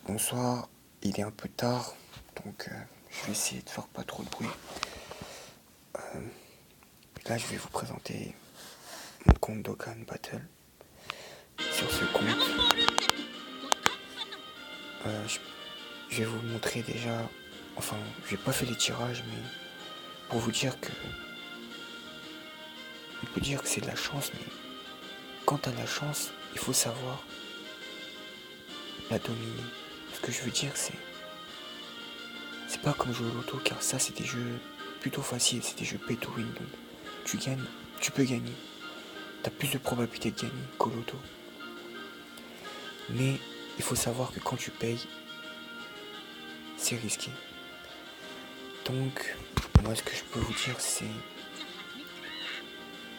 Bonsoir, il est un peu tard, donc je vais essayer de faire pas trop de bruit. Là, je vais vous présenter mon compte Dokkan Battle. Sur ce compte, je vais vous montrer déjà. Enfin, j'ai pas fait les tirages, mais pour vous dire que. On peut dire que c'est de la chance, mais quant à la chance, il faut savoir la dominer. Ce que je veux dire, c'est pas comme jouer au loto, car ça, c'est des jeux plutôt faciles, c'est des jeux pay to win. Donc, tu gagnes, tu peux gagner. T'as plus de probabilité de gagner qu'au loto. Mais il faut savoir que quand tu payes, c'est risqué. Donc, moi, ce que je peux vous dire, c'est.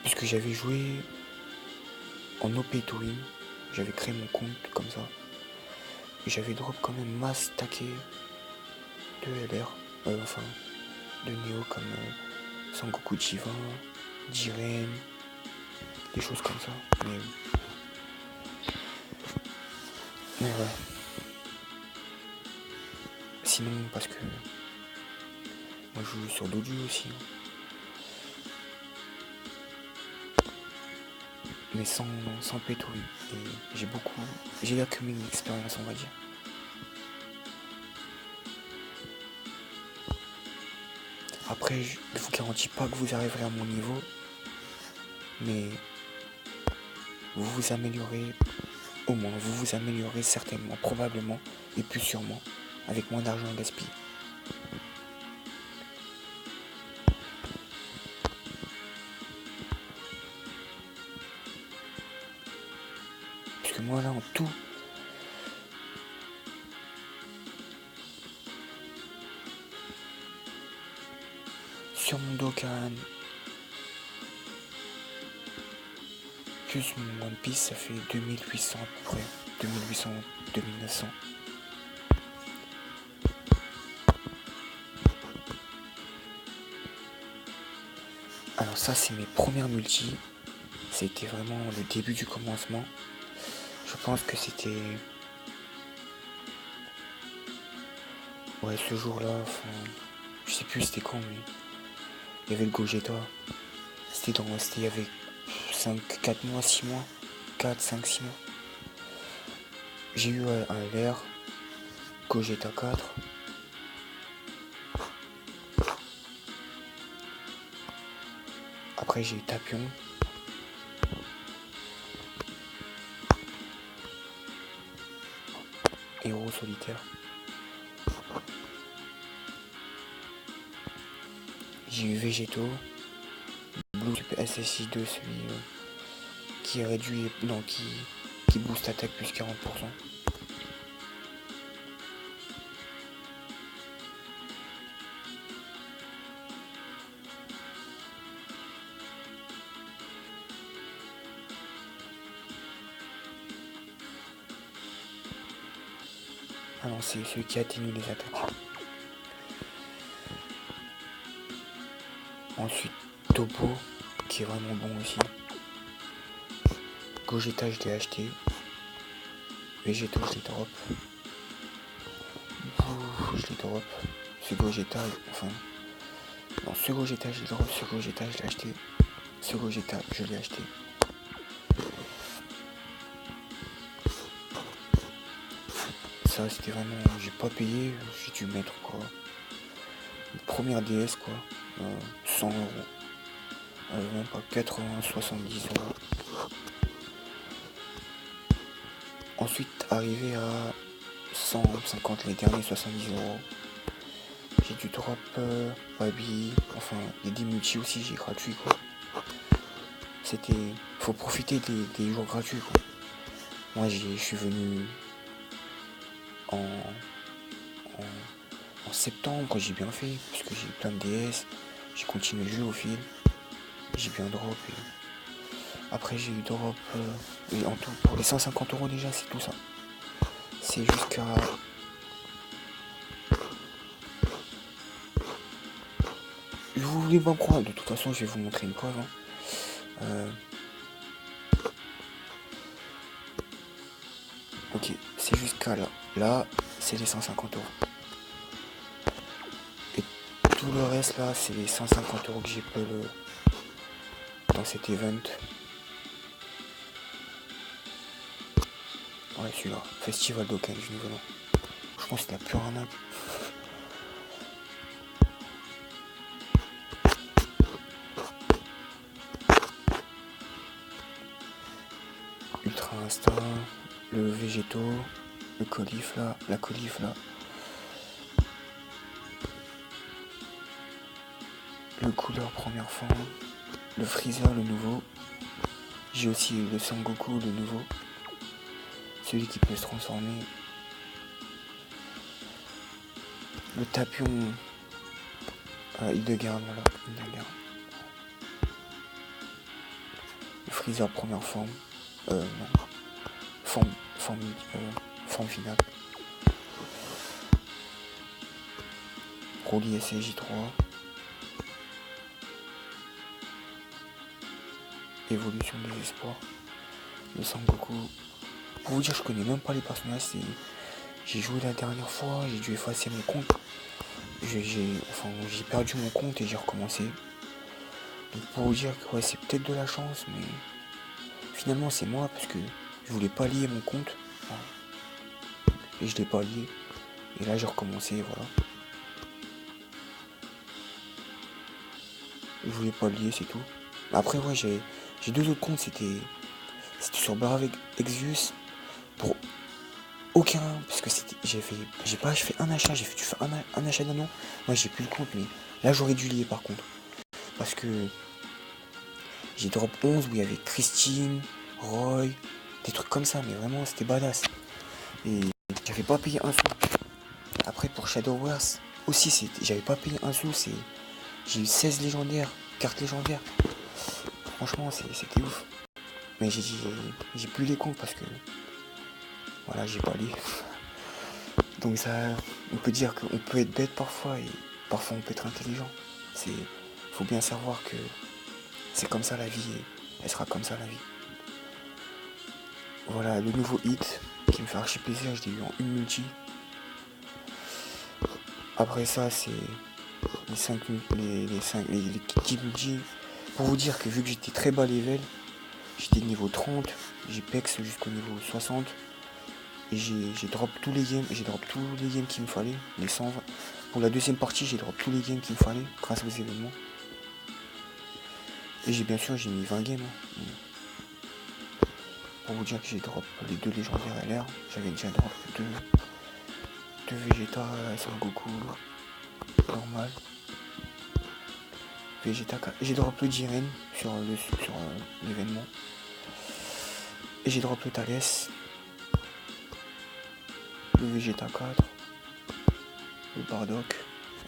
Puisque j'avais joué en no pay to win, j'avais créé mon compte comme ça. Et j'avais drop quand même masse taqué de LR. Enfin, de Neo comme Sangoku Jivan, Jiren, des choses comme ça. Mais ouais. Sinon, parce que moi je joue sur Doju aussi. Mais sans pétou. Et j'ai accumulé une expérience, on va dire. Après, je ne vous garantis pas que vous arriverez à mon niveau, mais vous vous améliorez au moins, vous vous améliorez certainement, probablement, et plus sûrement, avec moins d'argent gaspillé. Puisque moi là, en tout, sur mon Dokkan, plus mon One Piece, ça fait 2800 à peu près. 2800, 2900. Alors ça, c'est mes premières multis. C'était vraiment le début du commencement. Je pense que c'était... Ouais, ce jour-là, enfin... Je sais plus c'était quand, mais... Il y avait le Gogeta. C'était il y avait 4 mois, 6 mois. 4, 5, 6 mois. J'ai eu un LR, Gogeta 4. Après j'ai eu Tapion. Héros solitaire. J'ai eu Végéto. Blue SSI 2, celui qui réduit. Non, qui booste attaque plus 40%. Ah non, c'est celui qui atténue les attaques. Ensuite, Topo, qui est vraiment bon aussi. Gogeta, je l'ai acheté. Végéto, je l'ai drop. Je l'ai drop. Ce Gogeta, enfin... Non, ce Gogeta, je l'ai drop. Ce Gogeta, je l'ai acheté. Ce Gogeta, je l'ai acheté. Ça, c'était vraiment... J'ai pas payé. J'ai dû mettre quoi. Une première DS, quoi. 100 euros. Même pas 80, 70 euros. Ensuite, arrivé à 150, les derniers 70 euros. J'ai dû drop Wabi, enfin les 10 multi aussi, j'ai gratuit quoi. C'était. Faut profiter des jours gratuits quoi. Moi je suis venu en, en septembre, j'ai bien fait, parce que j'ai eu plein de DS, j'ai continué le jeu au fil, j'ai bien drop et... Après j'ai eu drop et en tout pour les 150 euros déjà c'est tout ça. C'est jusqu'à... Vous voulez pas me croire, de toute façon je vais vous montrer une preuve. Ok, c'est jusqu'à là. Là, c'est les 150 €. Et tout le reste là, c'est les 150 € que j'ai peu dans cet event. Ouais, celui-là, Festival d'Okan du Nouvel An. Je pense que c'est la pure arnaque. Ultra Instinct, le Végétaux, le Colif là, la Colif là. Le Couleur première forme, le Freezer le nouveau. J'ai aussi le Sangoku le nouveau. Celui qui peut se transformer. Le Tapion Hildegarde, voilà, Hildegarde. Le Freezer première forme. Non. Forme finale. Broly SJ3. Évolution des espoirs. Le Sangoku. Pour vous dire, je connais même pas les personnages. J'ai joué la dernière fois, j'ai dû effacer mon compte. J'ai perdu mon compte et j'ai recommencé. Donc pour vous dire que ouais, c'est peut-être de la chance, mais finalement c'est moi parce que je voulais pas lier mon compte. Et je l'ai pas lié. Et là j'ai recommencé, voilà. Je voulais pas le lier, c'est tout. Après ouais, j'ai deux autres comptes, c'était sur Bar avec Exvius. Pour aucun, parce que j'ai fait un achat, tu fais un achat d'un an. Moi j'ai plus le compte, mais là j'aurais dû lier par contre. Parce que j'ai drop 11 où il y avait Christine, Roy, des trucs comme ça, mais vraiment c'était badass. Et j'avais pas payé un sou. Après pour Shadow Wars aussi, j'avais pas payé un sou, j'ai eu 16 légendaires, cartes légendaires. Franchement c'était ouf. Mais j'ai plus les comptes parce que voilà, j'ai pas lié. Donc ça, on peut dire qu'on peut être bête parfois et parfois on peut être intelligent. Faut bien savoir que c'est comme ça la vie et elle sera comme ça la vie. Voilà, le nouveau hit qui me fait archi plaisir, je l'ai eu en une multi. Après ça, c'est les 10 multi. Pour vous dire que vu que j'étais très bas level, j'étais niveau 30, j'ai pex jusqu'au niveau 60. Et j'ai drop tous les games, qu'il me fallait, les 120. Pour la deuxième partie, j'ai drop tous les games qu'il me fallait grâce aux événements. Et j'ai mis 20 games. Pour vous dire que j'ai drop les 2 légendaires LR, j'avais déjà drop 2 Vegeta, Goku normal. Vegeta 4. J'ai drop le Jiren sur l'événement. Et j'ai drop le Thales. Le Vegeta 4. Le Bardock.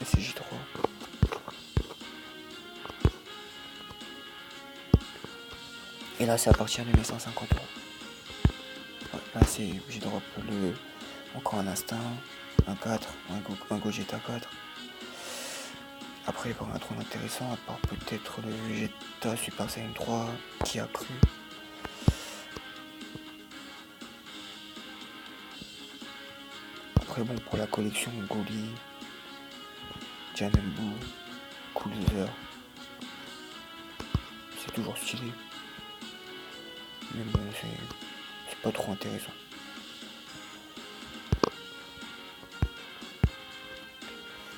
SJ3. Et là c'est à partir de mes 150 €. Là j'ai drop encore un instinct, un 4, un Gogeta 4. Après pas un trop intéressant à part peut-être le Vegeta Super Saiyan 3 qui a cru. Après bon pour la collection Goli, Janelbu, Coolzer. C'est toujours stylé. Mais bon c'est pas trop intéressant.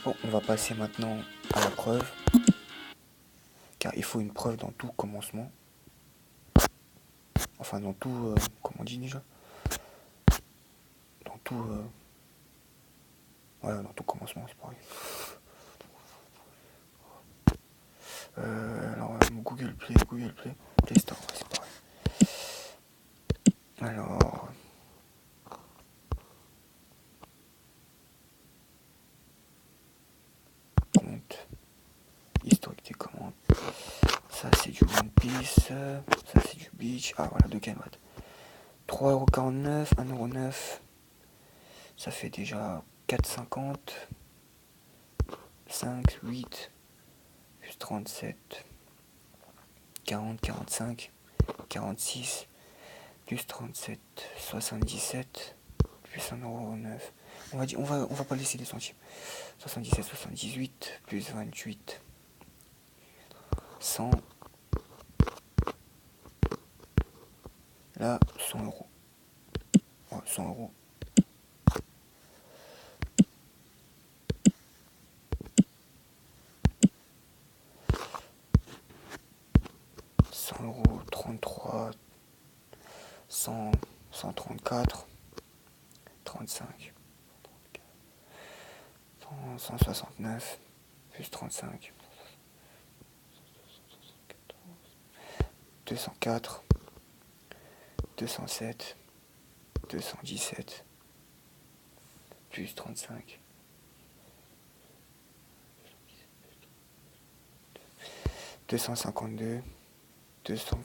Bon, on va passer maintenant à la preuve. Car il faut une preuve dans tout commencement. Enfin dans tout... comment on dit déjà? Dans tout... voilà, dans tout commencement, c'est pareil. Alors, Google Play Store, c'est pareil. Alors... compte. Historique des commandes. Ça, c'est du One Piece. Ça, c'est du Beach. Ah, voilà, de Gamad. 3,49€, 1,9€. Ça fait déjà 4,50€. 5, 8, plus 37, 40, 45, 46, plus 37, 77, plus 1,9€. on va pas laisser les centimes. 77, 78, plus 28, 100. Là, 100 euros. Ouais, 100 euros. Euros, 33, 100, 134, 35, 169, plus 35, 204, 207, 217, plus 35, 252, 200,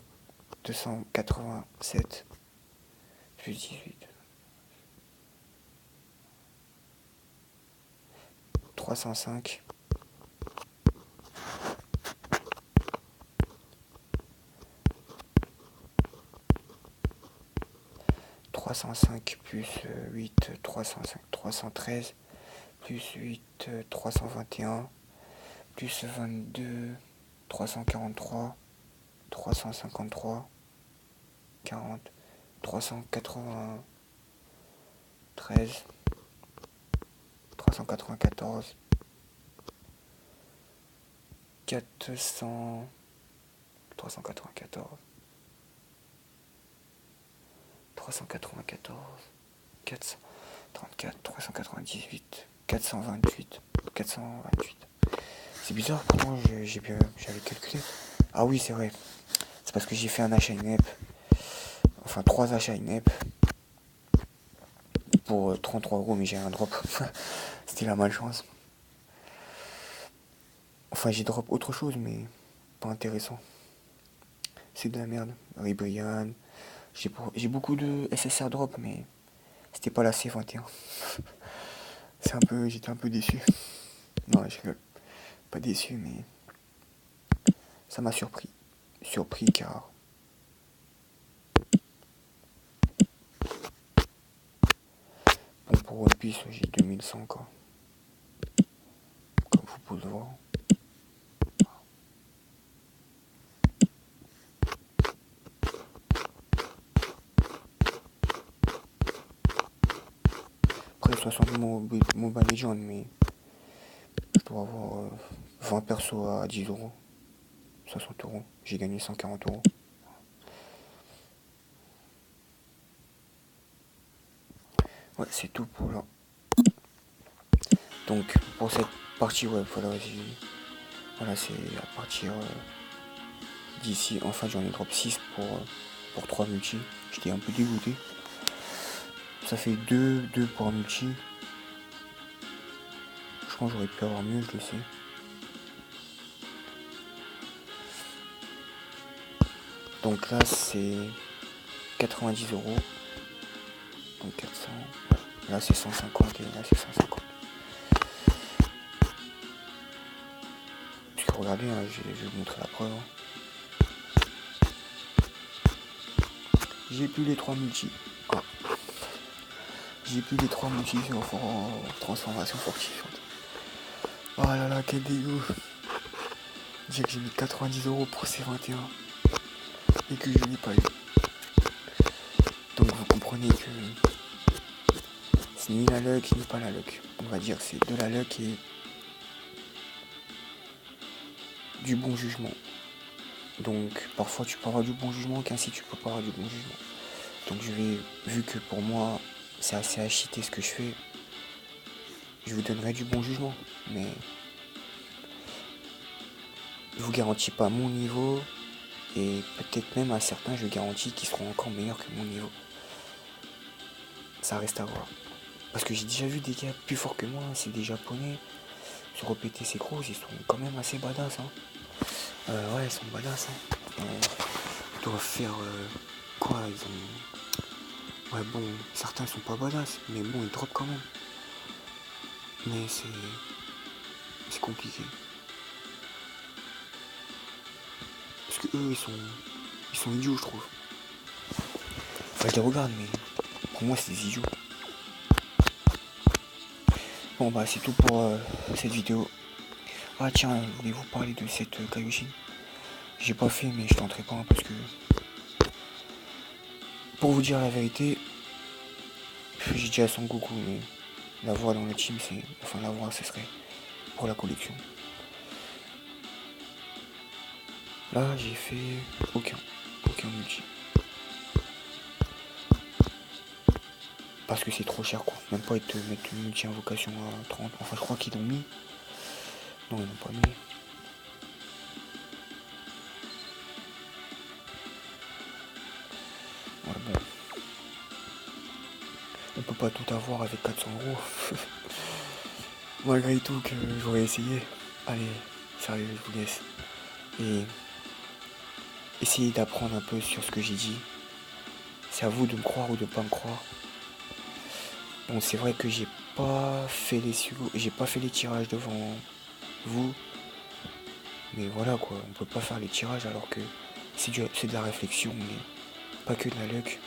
287, plus 18, 305, 305 plus 8, 305, 313, plus 8, 321, plus 22, 343, 353, 40, 393, 394, 400, 394, 394, 434, 398, 428, 428. C'est bizarre, pourtant j'avais calculé. Ah oui, c'est vrai. C'est parce que j'ai fait un achat INEP. Enfin, 3 achats INEP. Pour 33 euros, mais j'ai un drop. C'était la malchance. Enfin, j'ai drop autre chose, mais pas intéressant. C'est de la merde. Ribrian. J'ai beaucoup de SSR drop, mais c'était pas la C21. J'étais un peu déçu. Non, je rigole. Pas déçu, mais ça m'a surpris. Surpris car bon, pour One Piece, j'ai 2100 quoi. Comme vous pouvez le voir. Après 60 Mobile Legends, mais je dois avoir 20 persos à 10 euros. 60 euros. J'ai gagné 140 euros. Ouais, c'est tout pour là. Donc, pour cette partie, ouais, voilà, c'est à partir d'ici. Enfin, j'en ai drop 6 pour 3 multi. J'étais un peu dégoûté. Ça fait 2 pour un multi. Je pense que j'aurais pu avoir mieux, je le sais. Donc là, c'est 90 euros. Donc 400. Là, c'est 150 et là, c'est 150. Parce que regardez, hein, je vais vous montrer la preuve. J'ai plus les 3 multi. Ah. J'ai plus les 3 multi sur transformation fortifiante. Oh là là, quel dégoût. Dire que j'ai mis 90 euros pour ces 21 et que je n'ai pas eu. Donc vous comprenez que c'est ni la luck ni pas la luck. On va dire que c'est de la luck et du bon jugement. Donc parfois tu peux avoir du bon jugement, qu'ainsi tu peux pas avoir du bon jugement. Donc vu que pour moi c'est assez à cheater ce que je fais, je vous donnerai du bon jugement. Mais je vous garantis pas mon niveau et peut-être même à certains je garantis qu'ils seront encore meilleurs que mon niveau. Ça reste à voir. Parce que j'ai déjà vu des gars plus forts que moi, c'est des japonais. Sur OPTC Cross, ils sont quand même assez badass. Hein. Ouais, ils sont badass. Hein. Ils doivent faire quoi ils ont. Ouais, bon, certains sont pas badass, mais bon, ils drop quand même. Mais c'est compliqué. Parce que eux, ils sont idiots, je trouve. Enfin, je les regarde, mais pour moi, c'est des idiots. Bon bah c'est tout pour cette vidéo. Ah tiens, je voulais vous parler de cette Kaioshin. J'ai pas fait mais je tenterai pas parce que pour vous dire la vérité, j'ai dit à Son Goku mais l'avoir dans le team c'est. Enfin l'avoir ce serait pour la collection. Là j'ai fait aucun multi. Parce que c'est trop cher quoi. Même pas mettre une multi-invocation à 30. Enfin je crois qu'ils l'ont mis. Non ils l'ont pas mis. Ouais bon. On peut pas tout avoir avec 400 euros. Malgré tout que j'aurais essayé. Allez, sérieux, je vous laisse. Et essayez d'apprendre un peu sur ce que j'ai dit. C'est à vous de me croire ou de pas me croire. Bon, c'est vrai que j'ai pas fait les tirages devant vous. Mais voilà quoi, on peut pas faire les tirages alors que c'est de la réflexion, mais pas que de la luck.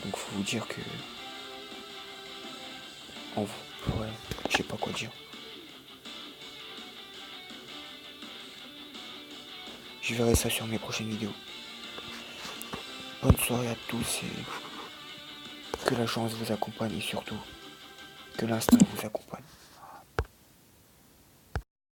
Donc faut vous dire que... Ouais, je sais pas quoi dire. Je verrai ça sur mes prochaines vidéos. Bonne soirée à tous et que la chance vous accompagne et surtout que l'instinct vous accompagne.